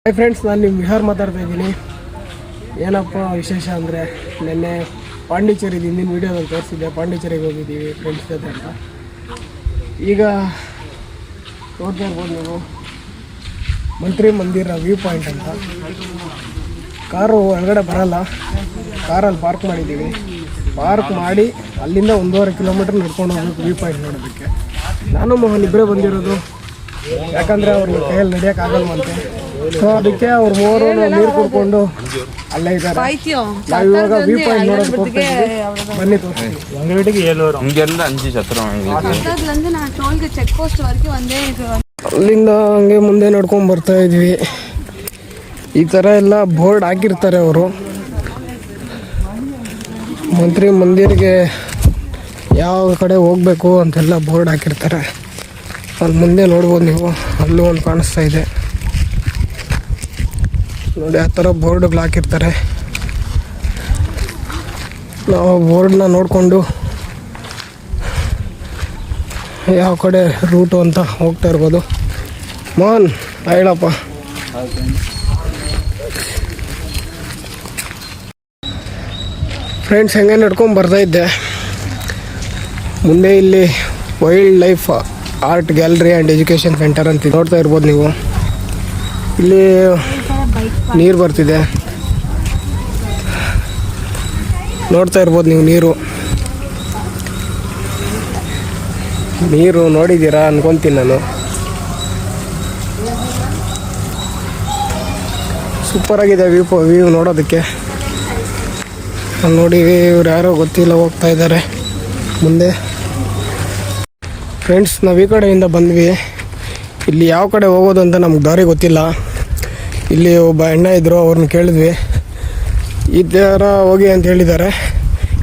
Hi friends, ನಾನು ನಿಮ್ಮ ವಿಹಾರ್ ಮಾತಾಡ್ತಾ ಇದ್ದೀನಿ. ಏನಪ್ಪ ವಿಶೇಷ ಅಂದರೆ, ನಿನ್ನೆ ಪಾಂಡಿಚೇರಿಗೆ ಹಿಂದಿನ ವೀಡಿಯೋದಲ್ಲಿ ತೋರಿಸಿದ್ದೆ. ಪಾಂಡಿಚೇರಿಗೆ ಹೋಗಿದ್ದೀವಿ ಫ್ರೆಂಡ್ಸ್ ಜೊತೆ ಅಂತ. ಈಗ ನೋಡ್ತಾ ಇರ್ಬೋದು ನೀವು, ಮಂತ್ರಿ ಮಂದಿರ ವ್ಯೂ ಪಾಯಿಂಟ್ ಅಂತ. ಕಾರು ಒಳಗಡೆ ಬರಲ್ಲ, ಕಾರಲ್ಲಿ ಪಾರ್ಕ್ ಮಾಡಿದ್ದೀವಿ. ಪಾರ್ಕ್ ಮಾಡಿ ಅಲ್ಲಿಂದ 1.5 ಕಿಲೋಮೀಟ್ರ್ ನಡ್ಕೊಂಡು ಹೋಗ್ಬೇಕು ವ್ಯೂ ಪಾಯಿಂಟ್ ನೋಡೋದಕ್ಕೆ. ನಾನು ಮೋಹನ್ ಇಬ್ಬರೇ ಬಂದಿರೋದು, ಯಾಕಂದರೆ ಅವ್ರಿಗೆ ಕೈಯಲ್ಲಿ ನಡೆಯೋಕ್ಕಾಗಲ್ವಂತೆ. ಸೊ ಅದಕ್ಕೆ ಅವ್ರು ಮೂವರು ನೀರು ಕುಡ್ಕೊಂಡು ಅಲ್ಲೇ ಇದ್ದಾರೆ. ನಾವು ಇವಾಗ ವ್ಯೂ ಪಾಯಿಂಟ್ ನೋಡೋದಕ್ಕೆ ಹೋಗ್ತಾ ಇದ್ದೀವಿ. ಬನ್ನಿ ತೋರಿಸ್ತೀವಿ. ಅಲ್ಲಿಂದ ಹಂಗೆ ಮುಂದೆ ನಡ್ಕೊಂಡು ಬರ್ತಾ ಇದ್ವಿ. ಈ ಥರ ಎಲ್ಲ ಬೋರ್ಡ್ ಹಾಕಿರ್ತಾರೆ ಅವರು. ಮಂತ್ರಿ ಮಂದಿರಿಗೆ ಯಾವ ಕಡೆ ಹೋಗಬೇಕು ಅಂತೆಲ್ಲ ಬೋರ್ಡ್ ಹಾಕಿರ್ತಾರೆ. ಅಲ್ಲಿ ಮುಂದೆ ನೋಡ್ಬೋದು ನೀವು, ಅಲ್ಲೂ ಒಂದು ಕಾಣಿಸ್ತಾ ಇದೆ ನೋಡಿ. ಆ ಥರ ಬೋರ್ಡ್ಗಳು ಹಾಕಿರ್ತಾರೆ. ನಾವು ಬೋರ್ಡ್ನ ನೋಡಿಕೊಂಡು ಯಾವ ಕಡೆ ರೂಟು ಅಂತ ಹೋಗ್ತಾ ಇರ್ಬೋದು. ಮೋಹನ್ ಹೇಳಪ್ಪ. ಫ್ರೆಂಡ್ಸ್, ಹೆಂಗೆ ನಡ್ಕೊಂಡು ಬರ್ತಾಯಿದ್ದೆ. ಮುಂದೆ ಇಲ್ಲಿ wild life art gallery and education centre ಅಂತ ನೋಡ್ತಾ ಇರ್ಬೋದು ನೀವು. ಇಲ್ಲಿ ನೀರು ಬರ್ತಿದೆ, ನೋಡ್ತಾ ಇರ್ಬೋದು ನೀವು. ನೀರು ನೋಡಿದ್ದೀರಾ ಅನ್ಕೊತೀನಿ ನಾನು. ಸೂಪರಾಗಿದೆ ವ್ಯೂ ನೋಡೋದಕ್ಕೆ. ನೋಡಿ, ಇವ್ರು ಯಾರೋ ಗೊತ್ತಿಲ್ಲ, ಹೋಗ್ತಾ ಇದ್ದಾರೆ ಮುಂದೆ. ಫ್ರೆಂಡ್ಸ್, ನಾವು ಈ ಕಡೆಯಿಂದ ಬಂದ್ವಿ. ಇಲ್ಲಿ ಯಾವ ಕಡೆ ಹೋಗೋದು ಅಂತ ನಮ್ಗೆ ದಾರಿ ಗೊತ್ತಿಲ್ಲ. ಇಲ್ಲಿ ಒಬ್ಬ ಅಣ್ಣ ಇದ್ದರು, ಅವ್ರನ್ನ ಕೇಳಿದ್ವಿ. ಈ ಥರ ಹೋಗಿ ಅಂತ ಹೇಳಿದ್ದಾರೆ.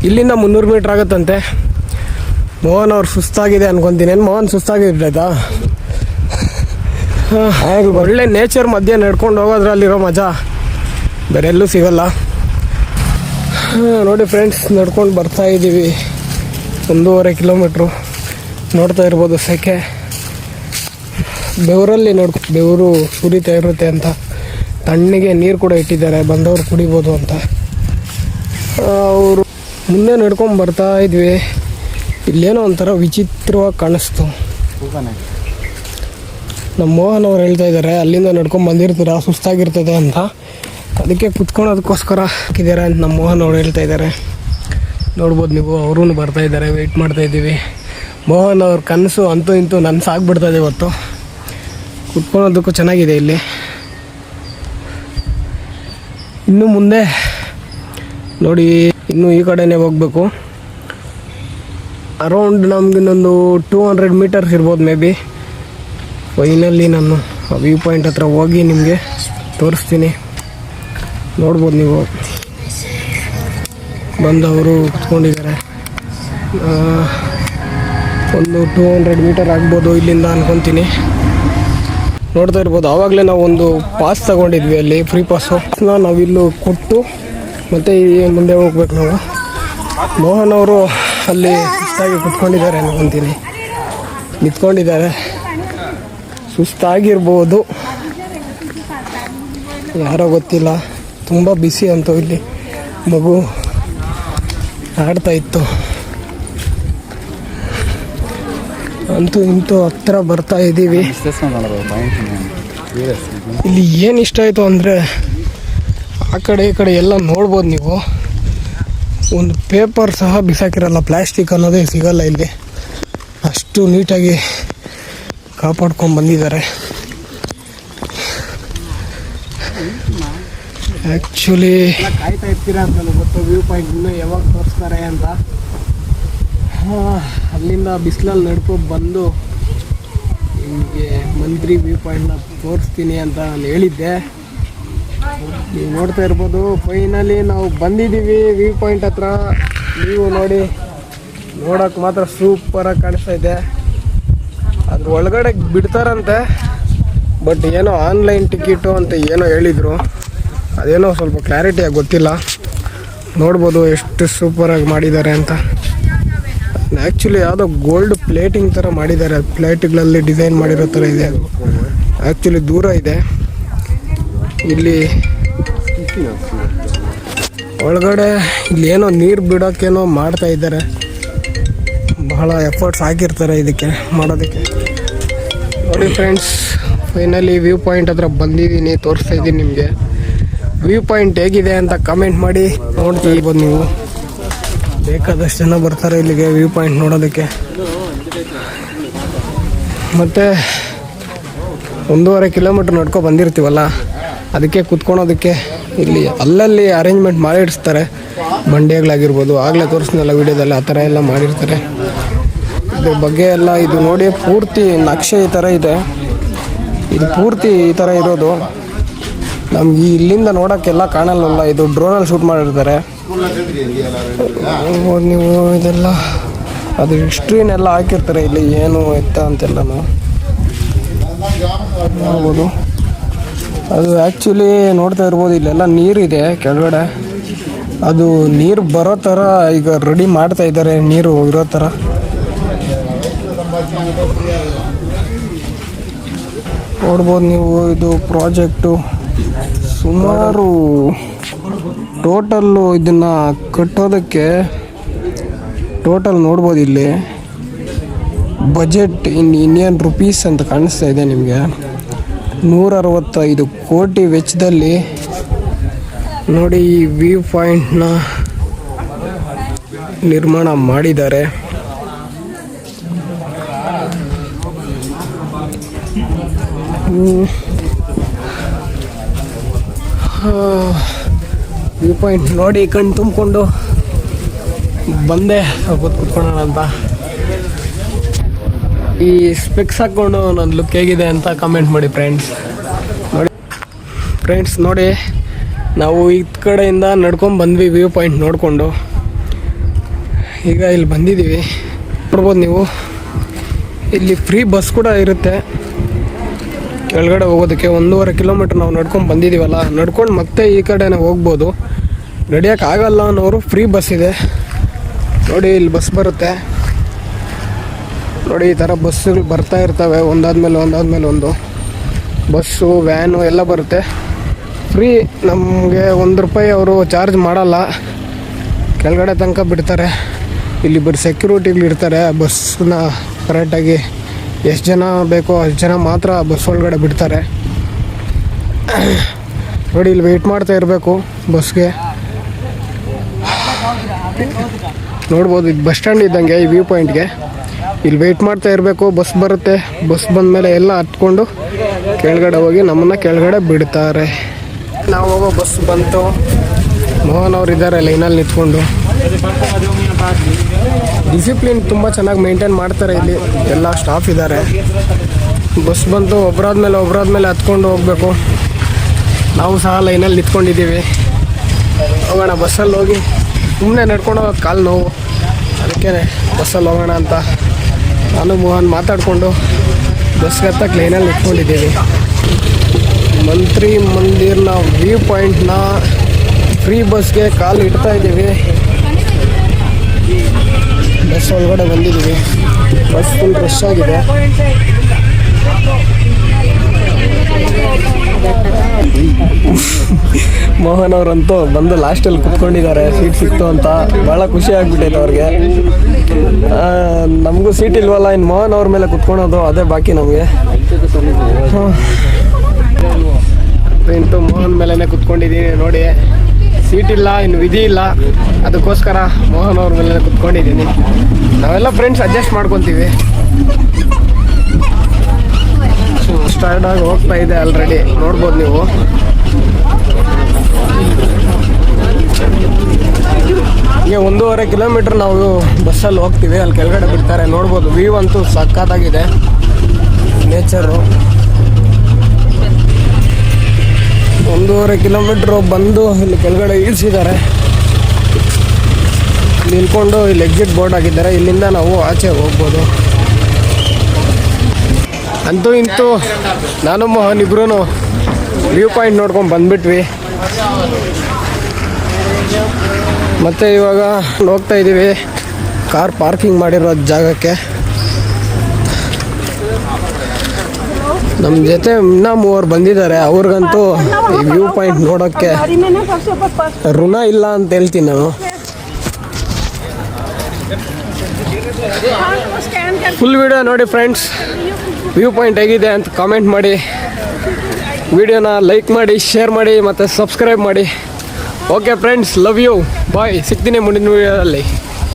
ಇಲ್ಲಿಂದ 300 ಮೀಟ್ರ್ ಆಗುತ್ತಂತೆ. ಮೋಹನ್ ಅವ್ರು ಸುಸ್ತಾಗಿದೆ ಅನ್ಕೊತೀನಿ. ಏನು ಮೋಹನ್ ಸುಸ್ತಾಗಿರ್ಬೇಕಾ? ಒಳ್ಳೆ ನೇಚರ್ ಮಧ್ಯೆ ನಡ್ಕೊಂಡು ಹೋಗೋದ್ರಲ್ಲಿರೋ ಮಜಾ ಬೇರೆ ಎಲ್ಲೂ ಸಿಗೋಲ್ಲ. ನೋಡಿ ಫ್ರೆಂಡ್ಸ್, ನಡ್ಕೊಂಡು ಬರ್ತಾ ಇದ್ದೀವಿ 1.5 ಕಿಲೋಮೀಟ್ರು. ನೋಡ್ತಾ ಇರ್ಬೋದು ಸೆಕೆ. ಬೆವರಲ್ಲಿ ಬೆವರು ಸುರಿತಾ ಇರುತ್ತೆ ಅಂತ ತಣ್ಣಗೆ ನೀರು ಕೂಡ ಇಟ್ಟಿದ್ದಾರೆ, ಬಂದವರು ಕುಡಿಬೋದು ಅಂತ. ಅವರು ಮುಂದೆ ನಡ್ಕೊಂಡು ಬರ್ತಾ ಇದ್ವಿ. ಇಲ್ಲೇನೋ ಒಂಥರ ವಿಚಿತ್ರವಾಗಿ ಕಾಣಿಸ್ತು. ನಮ್ಮ ಮೋಹನ್ ಅವ್ರು ಹೇಳ್ತಾ ಇದ್ದಾರೆ, ಅಲ್ಲಿಂದ ನಡ್ಕೊಂಡು ಬಂದಿರ್ತೀರ, ಸುಸ್ತಾಗಿರ್ತದೆ ಅಂತ. ಅದಕ್ಕೆ ಕುತ್ಕೊಳ್ಳೋದಕ್ಕೋಸ್ಕರ ಹಾಕಿದ್ದಾರೆ ಅಂತ ನಮ್ಮ ಮೋಹನ್ ಅವ್ರು ಹೇಳ್ತಾ ಇದ್ದಾರೆ. ನೋಡ್ಬೋದು ನೀವು, ಅವರೂ ಬರ್ತಾ ಇದ್ದಾರೆ. ವೆಯ್ಟ್ ಮಾಡ್ತಾ ಇದ್ದೀವಿ. ಮೋಹನ್ ಅವ್ರ ಕನಸು ಅಂತೂ ಇಂತೂ ನನಸಾಗ್ಬಿಡ್ತದೆ ಇವತ್ತು. ಕುತ್ಕೊಳ್ಳೋದಕ್ಕೂ ಚೆನ್ನಾಗಿದೆ ಇಲ್ಲಿ. ಇನ್ನು ಮುಂದೆ ನೋಡಿ, ಇನ್ನೂ ಈ ಕಡೆನೇ ಹೋಗಬೇಕು. ಅರೌಂಡ್ ನಮಗಿನ್ನೊಂದು 200 ಮೀಟರ್ಸ್ ಇರ್ಬೋದು ಮೇ ಬಿ. ಫೈನಲಿ ನಾನು ವ್ಯೂ ಪಾಯಿಂಟ್ ಹತ್ರ ಹೋಗಿ ನಿಮಗೆ ತೋರಿಸ್ತೀನಿ. ನೋಡ್ಬೋದು ನೀವು, ಬಂದವರು ಕುತ್ಕೊಂಡಿದ್ದಾರೆ. ಒಂದು 200 ಮೀಟರ್ ಆಗ್ಬೋದು ಇಲ್ಲಿಂದ ಅನ್ಕೊತೀನಿ. ನೋಡ್ತಾ ಇರ್ಬೋದು, ಆವಾಗಲೇ ನಾವು ಒಂದು ಪಾಸ್ ತಗೊಂಡಿದ್ವಿ, ಅಲ್ಲಿ ಫ್ರೀ ಪಾಸು. ನಾವಿಲ್ಲೂ ಕೊಟ್ಟು ಮತ್ತು ಮುಂದೆ ಹೋಗ್ಬೇಕು ನಾವು. ಮೋಹನ್ ಅವರು ಅಲ್ಲಿ ಸುಸ್ತಾಗಿ ಕುತ್ಕೊಂಡಿದ್ದಾರೆ ಅನ್ಕೊತೀನಿ, ನಿಂತ್ಕೊಂಡಿದ್ದಾರೆ. ಸುಸ್ತಾಗಿರ್ಬೋದು, ಯಾರೋ ಗೊತ್ತಿಲ್ಲ. ತುಂಬ ಬಿಸಿ ಅಂತೂ ಇಲ್ಲಿ. ಮಗು ಆಡ್ತಾ ಇತ್ತು. ಅಂತೂ ಇಂತೂ ಹತ್ರ ಬರ್ತಾ ಇದ್ದೀವಿ. ಇಲ್ಲಿ ಏನು ಇಷ್ಟ ಆಯಿತು ಅಂದರೆ, ಆ ಕಡೆ ಈ ಕಡೆ ಎಲ್ಲ ನೋಡ್ಬೋದು ನೀವು. ಒಂದು ಪೇಪರ್ ಸಹ ಬಿಸಾಕಿರಲ್ಲ, ಪ್ಲ್ಯಾಸ್ಟಿಕ್ ಅನ್ನೋದೇ ಸಿಗಲ್ಲ ಇಲ್ಲಿ. ಅಷ್ಟು ನೀಟಾಗಿ ಕಾಪಾಡ್ಕೊಂಡು ಬಂದಿದ್ದಾರೆ. ಆ್ಯಕ್ಚುಲಿ ಕಾಯ್ತಾ ಇರ್ತೀರಾ ಅಂತ ನನಗೆ ಗೊತ್ತು, ವ್ಯೂ ಪಾಯಿಂಟ್ ಇನ್ನೂ ಯಾವಾಗ ತೋರಿಸ್ತಾರೆ ಅಂತ. ಅಲ್ಲಿಂದ ಬಿಸಿಲಲ್ಲಿ ನಡ್ಕೊಂಡು ಬಂದು ನಿಮಗೆ ಮಂತ್ರಿ ವ್ಯೂ ಪಾಯಿಂಟ್ನ ತೋರಿಸ್ತೀನಿ ಅಂತ ನಾನು ಹೇಳಿದ್ದೆ. ನೀವು ನೋಡ್ತಾ ಇರ್ಬೋದು, ಫೈನಲಿ ನಾವು ಬಂದಿದ್ದೀವಿ ವ್ಯೂ ಪಾಯಿಂಟ್ ಹತ್ರ. ನೀವು ನೋಡಿ, ನೋಡೋಕ್ಕೆ ಮಾತ್ರ ಸೂಪರಾಗಿ ಕಾಣಿಸ್ತಾ ಇದೆ. ಅದ್ರ ಒಳಗಡೆ ಬಿಡ್ತಾರಂತೆ, ಬಟ್ ಏನೋ ಆನ್ಲೈನ್ ಟಿಕೆಟು ಅಂತ ಏನೋ ಹೇಳಿದರು. ಅದೇನೋ ಸ್ವಲ್ಪ ಕ್ಲಾರಿಟಿಯಾಗಿ ಗೊತ್ತಿಲ್ಲ. ನೋಡ್ಬೋದು ಎಷ್ಟು ಸೂಪರಾಗಿ ಮಾಡಿದ್ದಾರೆ ಅಂತ. ಆ್ಯಕ್ಚುಲಿ ಯಾವುದೋ ಗೋಲ್ಡ್ ಪ್ಲೇಟಿಂಗ್ ಥರ ಮಾಡಿದ್ದಾರೆ. ಪ್ಲೇಟ್ಗಳಲ್ಲಿ ಡಿಸೈನ್ ಮಾಡಿರೋ ಥರ ಇದೆ. ಆ್ಯಕ್ಚುಲಿ ದೂರ ಇದೆ. ಇಲ್ಲಿ ಒಳಗಡೆ ಇಲ್ಲಿ ಏನೋ ನೀರು ಬಿಡೋಕ್ಕೇನೋ ಮಾಡ್ತಾ ಇದ್ದಾರೆ. ಬಹಳ ಎಫರ್ಟ್ಸ್ ಹಾಕಿರ್ತಾರೆ ಇದಕ್ಕೆ ಮಾಡೋದಕ್ಕೆ. ನೋಡಿ ಫ್ರೆಂಡ್ಸ್, ಫೈನಲಿ ವ್ಯೂ ಪಾಯಿಂಟ್ ಹತ್ರ ಬಂದಿದ್ದೀನಿ, ತೋರಿಸ್ತಾ ಇದ್ದೀನಿ ನಿಮಗೆ. ವ್ಯೂ ಪಾಯಿಂಟ್ ಹೇಗಿದೆ ಅಂತ ಕಮೆಂಟ್ ಮಾಡಿ. ನೋಡ್ತಾ ಇರ್ಬೋದು ನೀವು, ಬೇಕಾದಷ್ಟು ಜನ ಬರ್ತಾರೆ ಇಲ್ಲಿಗೆ ವ್ಯೂ ಪಾಯಿಂಟ್ ನೋಡೋದಕ್ಕೆ. ಮತ್ತು 1.5 ಕಿಲೋಮೀಟ್ರ್ ನಡ್ಕೊ ಬಂದಿರ್ತೀವಲ್ಲ, ಅದಕ್ಕೆ ಕುತ್ಕೊಳೋದಕ್ಕೆ ಇಲ್ಲಿ ಅಲ್ಲಲ್ಲಿ ಅರೇಂಜ್ಮೆಂಟ್ ಮಾಡಿರ್ತಾರೆ. ಬಂಡೆಗಳಾಗಿರ್ಬೋದು, ಆಗಲೇ ತೋರಿಸ್ನಲ್ಲ ವಿಡಿಯೋದಲ್ಲಿ, ಆ ಥರ ಎಲ್ಲ ಮಾಡಿರ್ತಾರೆ. ಇದ್ರ ಬಗ್ಗೆ ಎಲ್ಲ ಇದು ನೋಡಿ, ಪೂರ್ತಿ ನಕ್ಷೆ ಈ ಥರ ಇದೆ. ಇದು ಪೂರ್ತಿ ಈ ಥರ ಇರೋದು. ನಮ್ಗೆ ಇಲ್ಲಿಂದ ನೋಡೋಕ್ಕೆಲ್ಲ ಕಾಣಲ್ಲ. ಇದು ಡ್ರೋನಲ್ಲಿ ಶೂಟ್ ಮಾಡಿರ್ತಾರೆ. ನೀವು ಇದೆಲ್ಲ ಅದು ಹಿಸ್ಟ್ರಿನೆಲ್ಲ ಹಾಕಿರ್ತಾರೆ ಇಲ್ಲಿ, ಏನು ಎತ್ತ ಅಂತೆಲ್ಲನೂ ನೋಡ್ಬೋದು. ಅದು ಆ್ಯಕ್ಚುಲಿ ನೋಡ್ತಾ ಇರ್ಬೋದು, ಇಲ್ಲೆಲ್ಲ ನೀರಿದೆ ಕೆಳಗಡೆ. ಅದು ನೀರು ಬರೋ ಥರ ಈಗ ರೆಡಿ ಮಾಡ್ತಾ ಇದ್ದಾರೆ, ನೀರು ಇರೋ ಥರ. ನೋಡ್ಬೋದು ನೀವು, ಇದು ಪ್ರಾಜೆಕ್ಟು ಸುಮಾರು ಟೋಟಲ್ಲು ಇದನ್ನು ಕಟ್ಟೋದಕ್ಕೆ ಟೋಟಲ್ ನೋಡ್ಬೋದು ಇಲ್ಲಿ ಬಜೆಟ್ ಇನ್ ಇಂಡಿಯನ್ ರುಪೀಸ್ ಅಂತ ಕಾಣಿಸ್ತಾ ಇದೆ ನಿಮಗೆ. 165 ಕೋಟಿ ವೆಚ್ಚದಲ್ಲಿ ನೋಡಿ ಈ ವ್ಯೂ ಪಾಯಿಂಟ್ನ ನಿರ್ಮಾಣ ಮಾಡಿದ್ದಾರೆ. ವ್ಯೂ ಪಾಯಿಂಟ್ ನೋಡಿ ಕಣ್ಣು ತುಂಬಿಕೊಂಡು ಬಂದೆ ಕೂತ್ಕೊಳ್ಳೋಣ ಅಂತ. ಈ ಸ್ಪೆಕ್ಸ್ ಹಾಕ್ಕೊಂಡು ನನ್ನ ಲುಕ್ ಹೇಗಿದೆ ಅಂತ ಕಮೆಂಟ್ ಮಾಡಿ ಫ್ರೆಂಡ್ಸ್. ನೋಡಿ ನಾವು ಈ ಕಡೆಯಿಂದ ನಡ್ಕೊಂಡು ಬಂದ್ವಿ ವ್ಯೂ ಪಾಯಿಂಟ್ ನೋಡಿಕೊಂಡು. ಈಗ ಇಲ್ಲಿ ಬಂದಿದ್ದೀವಿ, ನೋಡ್ಬೋದು ನೀವು. ಇಲ್ಲಿ ಫ್ರೀ ಬಸ್ ಕೂಡ ಇರುತ್ತೆ ಕೆಳಗಡೆ ಹೋಗೋದಕ್ಕೆ. 1.5 ಕಿಲೋಮೀಟ್ರ್ ನಾವು ನಡ್ಕೊಂಡು ಬಂದಿದ್ದೀವಲ್ಲ, ನಡ್ಕೊಂಡು ಮತ್ತೆ ಈ ಕಡೆನೇ ಹೋಗ್ಬೋದು. ನಡೆಯೋಕೆ ಆಗಲ್ಲ ಅನ್ನೋರು ಫ್ರೀ ಬಸ್ ಇದೆ ನೋಡಿ. ಇಲ್ಲಿ ಬಸ್ ಬರುತ್ತೆ ನೋಡಿ, ಈ ಥರ ಬಸ್ಸುಗಳು ಬರ್ತಾ ಇರ್ತವೆ, ಒಂದಾದ್ಮೇಲೆ ಒಂದು ಬಸ್ಸು, ವ್ಯಾನು ಎಲ್ಲ ಬರುತ್ತೆ. ಫ್ರೀ, ನಮಗೆ ₹1 ಅವರು ಚಾರ್ಜ್ ಮಾಡಲ್ಲ. ಕೆಳಗಡೆ ತನಕ ಬಿಡ್ತಾರೆ. ಇಲ್ಲಿ ಬರೀ ಸೆಕ್ಯೂರಿಟಿಗಳು ಇರ್ತಾರೆ. ಬಸ್ಸನ್ನ ಕರೆಕ್ಟಾಗಿ ಎಷ್ಟು ಜನ ಬೇಕೋ ಅಷ್ಟು ಜನ ಮಾತ್ರ ಬಸ್ ಒಳಗಡೆ ಬಿಡ್ತಾರೆ ನೋಡಿ. ಇಲ್ಲಿ ವೆಯ್ಟ್ ಮಾಡ್ತಾ ಇರಬೇಕು ಬಸ್ಗೆ. ನೋಡ್ಬೋದು, ಇದು ಬಸ್ ಸ್ಟ್ಯಾಂಡ್ ಇದ್ದಂಗೆ ಈ ವ್ಯೂ ಪಾಯಿಂಟ್ಗೆ. ಇಲ್ಲಿ ವೆಯ್ಟ್ ಮಾಡ್ತಾ ಇರಬೇಕು, ಬಸ್ ಬರುತ್ತೆ. ಬಸ್ ಬಂದಮೇಲೆ ಎಲ್ಲ ಹತ್ಕೊಂಡು ಕೆಳಗಡೆ ಹೋಗಿ ನಮ್ಮನ್ನು ಕೆಳಗಡೆ ಬಿಡ್ತಾರೆ. ನಾವು ಹೋಗೋ ಬಸ್ ಬಂತು. ಮೋಹನ್ ಅವ್ರು ಇದ್ದಾರೆ ಲೈನಲ್ಲಿ ನಿಂತ್ಕೊಂಡು. ಡಿಸಿಪ್ಲಿನ್ ತುಂಬ ಚೆನ್ನಾಗಿ ಮೇಂಟೈನ್ ಮಾಡ್ತಾರೆ ಇಲ್ಲಿ, ಎಲ್ಲ ಸ್ಟಾಫ್ ಇದ್ದಾರೆ. ಬಸ್ ಬಂತು, ಒಬ್ಬರಾದ್ಮೇಲೆ ಹತ್ಕೊಂಡು ಹೋಗಬೇಕು. ನಾವು ಸಹ ಲೈನಲ್ಲಿ ನಿಂತ್ಕೊಂಡಿದ್ದೀವಿ. ಹೋಗೋಣ ಬಸ್ಸಲ್ಲಿ ಹೋಗಿ. ಸುಮ್ಮನೆ ನಡ್ಕೊಂಡು ಹೋಗೋದು ಕಾಲು ನೋವು, ಅದಕ್ಕೆ ಬಸ್ಸಲ್ಲಿ ಹೋಗೋಣ ಅಂತ ನಾನು ಮೋಹನ್ ಮಾತಾಡಿಕೊಂಡು ಬಸ್ಗೆ ಹತ್ತಕ್ಕೆ ಲೈನಲ್ಲಿ ನಿಂತ್ಕೊಂಡಿದ್ದೀವಿ. ಮಂತ್ರಿ ಮಂದಿರ್ನ ವ್ಯೂ ಪಾಯಿಂಟ್ನ ಫ್ರೀ ಬಸ್ಗೆ ಕಾಲು ಇಡ್ತಾ ಇದ್ದೀವಿ. ಬಸ್ ಒಳಗಡೆ ಬಂದಿದ್ದೀವಿ. ಬಸ್ ಫುಲ್ ರಶ್ ಆಗಿದೆ. ಮೋಹನ್ ಅವರಂತೂ ಬಂದು ಲಾಸ್ಟಲ್ಲಿ ಕುತ್ಕೊಂಡಿದ್ದಾರೆ, ಸೀಟ್ ಸಿಕ್ತು ಅಂತ. ಭಾಳ ಖುಷಿ ಆಗ್ಬಿಟ್ಟೈತೆ ಅವ್ರಿಗೆ. ನಮಗೂ ಸೀಟ್ ಇಲ್ವಲ್ಲ, ಇನ್ನು ಮೋಹನ್ ಅವ್ರ ಮೇಲೆ ಕುತ್ಕೊಳೋದು ಅದೇ ಬಾಕಿ ನಮಗೆ. ಇಂಟು ಮೋಹನ್ ಮೇಲೇ ಕುತ್ಕೊಂಡಿದ್ದೀನಿ ನೋಡಿ. ಸೀಟ್ ಇಲ್ಲ, ಇನ್ನು ವಿಧಿ ಇಲ್ಲ, ಅದಕ್ಕೋಸ್ಕರ ಮೋಹನ್ ಅವ್ರ ಮೇಲೆ ಕುತ್ಕೊಂಡಿದ್ದೀನಿ. ನಾವೆಲ್ಲ ಫ್ರೆಂಡ್ಸ್ ಅಡ್ಜಸ್ಟ್ ಮಾಡ್ಕೊತೀವಿ. ಸ್ಟಾರ್ಟ್ ಆಗಿ ಹೋಗ್ತಾ ಇದೆ ಆಲ್ರೆಡಿ, ನೋಡ್ಬೋದು ನೀವು. ಈಗ 1.5 ಕಿಲೋಮೀಟ್ರ್ ನಾವು ಬಸ್ಸಲ್ಲಿ ಹೋಗ್ತೀವಿ. ಅಲ್ಲಿ ಕೆಳಗಡೆ ಬಿಡ್ತಾರೆ, ನೋಡ್ಬೋದು. ವ್ಯೂ ಅಂತೂ ಸಖತ್ತಾಗಿದೆ, ನೇಚರು. 1.5 ಕಿಲೋಮೀಟ್ರು ಬಂದು ಇಲ್ಲಿ ಕೆಳಗಡೆ ಇಳಿಸಿದ್ದಾರೆ. ನಿಲ್ಕೊಂಡು ಇಲ್ಲಿ ಎಕ್ಸಿಟ್ ಬೋರ್ಡ್ ಹಾಕಿದ್ದಾರೆ. ಇಲ್ಲಿಂದ ನಾವು ಆಚೆ ಹೋಗ್ಬೋದು. ಅಂತೂ ಇಂತೂ ನಾನು ಮೋಹನ್ ಇಬ್ರು ವ್ಯೂ ಪಾಯಿಂಟ್ ನೋಡ್ಕೊಂಡು ಬಂದ್ಬಿಟ್ವಿ. ಮತ್ತು ಇವಾಗ ಹೋಗ್ತಾ ಇದ್ದೀವಿ ಕಾರ್ ಪಾರ್ಕಿಂಗ್ ಮಾಡಿರೋ ಜಾಗಕ್ಕೆ. ನಮ್ಮ ಜೊತೆ ಇನ್ನೂ 3 ಬಂದಿದ್ದಾರೆ. ಅವ್ರಿಗಂತೂ ಈ ವ್ಯೂ ಪಾಯಿಂಟ್ ನೋಡೋಕ್ಕೆ ಋಣ ಇಲ್ಲ ಅಂತ ಹೇಳ್ತೀನಿ ನಾನು. ಫುಲ್ ವಿಡಿಯೋ ನೋಡಿ ಫ್ರೆಂಡ್ಸ್. ವ್ಯೂ ಪಾಯಿಂಟ್ ಹೇಗಿದೆ ಅಂತ ಕಾಮೆಂಟ್ ಮಾಡಿ, ವಿಡಿಯೋನ ಲೈಕ್ ಮಾಡಿ, ಶೇರ್ ಮಾಡಿ ಮತ್ತು ಸಬ್ಸ್ಕ್ರೈಬ್ ಮಾಡಿ. ಓಕೆ ಫ್ರೆಂಡ್ಸ್, ಲವ್ ಯು, ಬಾಯ್. ಸಿಗ್ತೀನಿ ಮುಂದಿನ ವಿಡಿಯೋದಲ್ಲಿ.